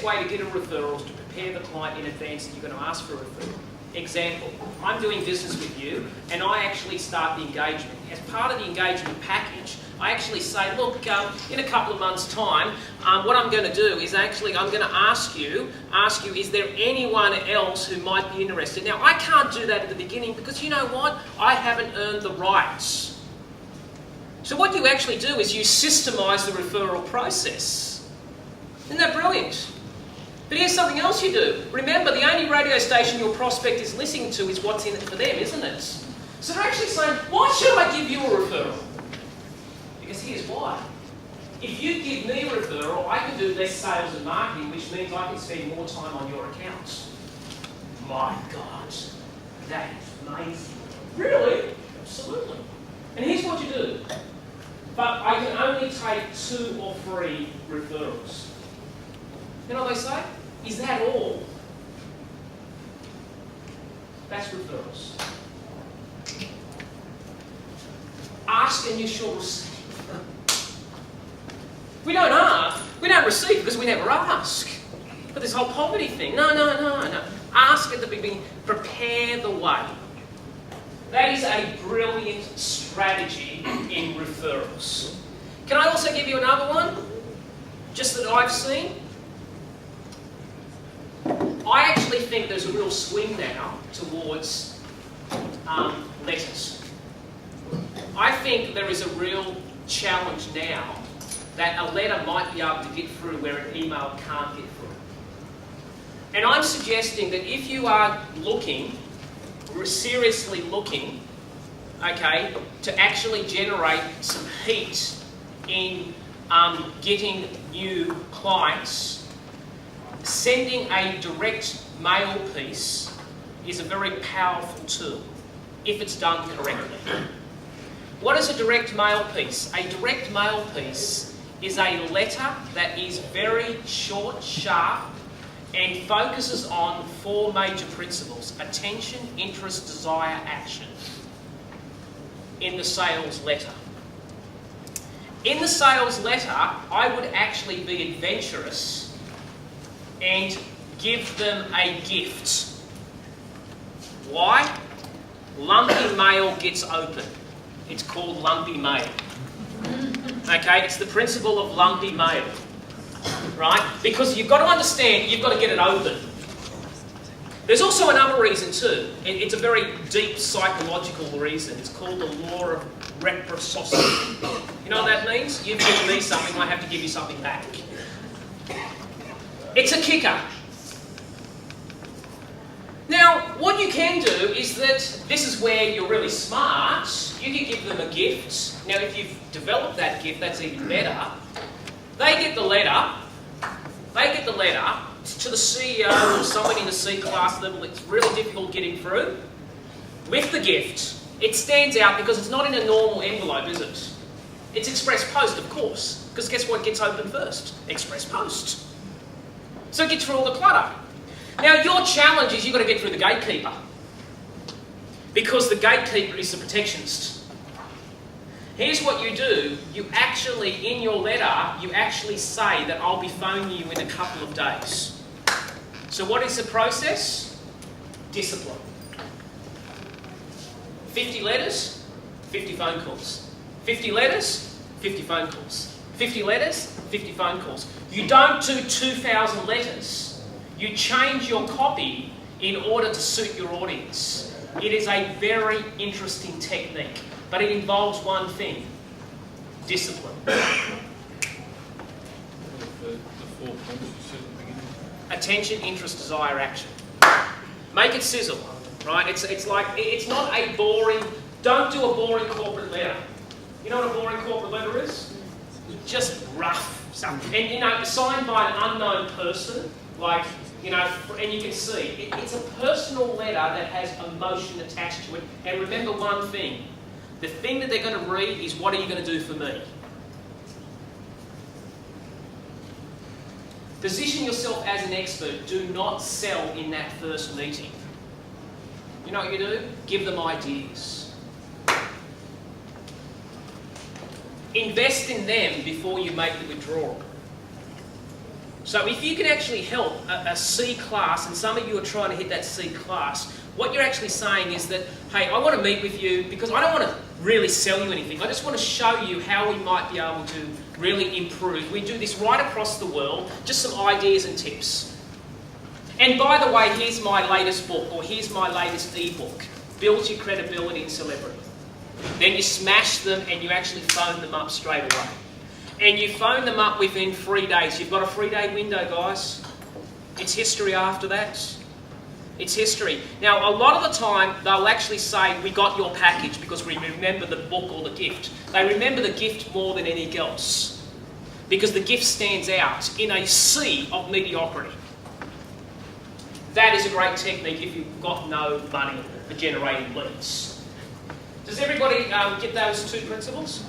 way to get a referral is to prepare the client in advance that you're going to ask for a referral. Example, I'm doing business with you and I actually start the engagement. As part of the engagement package, I actually say, look, in a couple of months' time, what I'm going to do is actually I'm going to ask you, is there anyone else who might be interested? Now, I can't do that at the beginning because you know what? I haven't earned the rights. So what you actually do is you systemize the referral process. Isn't that brilliant? But here's something else you do. Remember, the only radio station your prospect is listening to is what's in it for them, isn't it? So they're actually saying, why should I give you a referral? Because here's why. If you give me a referral, I can do less sales and marketing, which means I can spend more time on your accounts. My God, that is amazing. Really? Absolutely. And here's what you do. But I can only take 2 or 3 referrals. You know what they say? Is that all? That's referrals. Ask and you shall receive. We don't ask, we don't receive because we never ask. But this whole poverty thing, no. Ask at the beginning, prepare the way. That is a brilliant strategy in referrals. Can I also give you another one? Just that I've seen. I actually think there's a real swing now towards letters. I think there is a real challenge now that a letter might be able to get through where an email can't get through. And I'm suggesting that if you are looking, seriously looking, okay, to actually generate some heat in getting new clients, sending a direct mail piece is a very powerful tool if it's done correctly. What is a direct mail piece? A direct mail piece is a letter that is very short, sharp, and focuses on 4 major principles: attention, interest, desire, action in the sales letter. In the sales letter, I would actually be adventurous and give them a gift. Why? Lumpy mail gets open. It's called lumpy mail. Okay, it's the principle of lumpy mail. Right? Because you've got to understand, you've got to get it open. There's also another reason too. It's a very deep psychological reason. It's called the law of reciprocity. You know what that means? You've given me something, I have to give you something back. It's a kicker. Now, what you can do is that this is where you're really smart. You can give them a gift. Now, if you've developed that gift, that's even better. They get the letter to the CEO or someone in the C-class level. It's really difficult getting through. With the gift, it stands out because it's not in a normal envelope, is it? It's express post, of course, because guess what gets opened first? Express post. So it gets through all the clutter. Now, your challenge is you've got to get through the gatekeeper, because the gatekeeper is the protectionist. Here's what you do. You actually, in your letter, you actually say that I'll be phoning you in a couple of days. So what is the process? Discipline. 50 letters, 50 phone calls. 50 letters, 50 phone calls. 50 letters, 50 phone calls. You don't do 2,000 letters. You change your copy in order to suit your audience. It is a very interesting technique. But it involves one thing: discipline. The 4 points you said at the beginning. Attention, interest, desire, action. Make it sizzle, right? It's like, it's not a boring, don't do a boring corporate letter. You know what a boring corporate letter is? Just rough stuff. And, you know, signed by an unknown person, like, you know, and you can see, it's a personal letter that has emotion attached to it. And remember one thing: the thing that they're going to read is, what are you going to do for me? Position yourself as an expert. Do not sell in that first meeting. You know what you do? Give them ideas. Invest in them before you make the withdrawal. So if you can actually help a C class, and some of you are trying to hit that C class, what you're actually saying is that, hey, I want to meet with you because I don't want to really sell you anything. I just want to show you how we might be able to really improve. We do this right across the world, just some ideas and tips. And by the way, here's my latest book, or here's my latest ebook, Build Your Credibility and Celebrity. Then you smash them and you actually phone them up straight away. And you phone them up within 3 days. You've got a 3-day window, guys. It's history after that. It's history. Now, a lot of the time, they'll actually say, we got your package because we remember the book or the gift. They remember the gift more than anything else because the gift stands out in a sea of mediocrity. That is a great technique if you've got no money for generating leads. Does everybody get those 2 principles?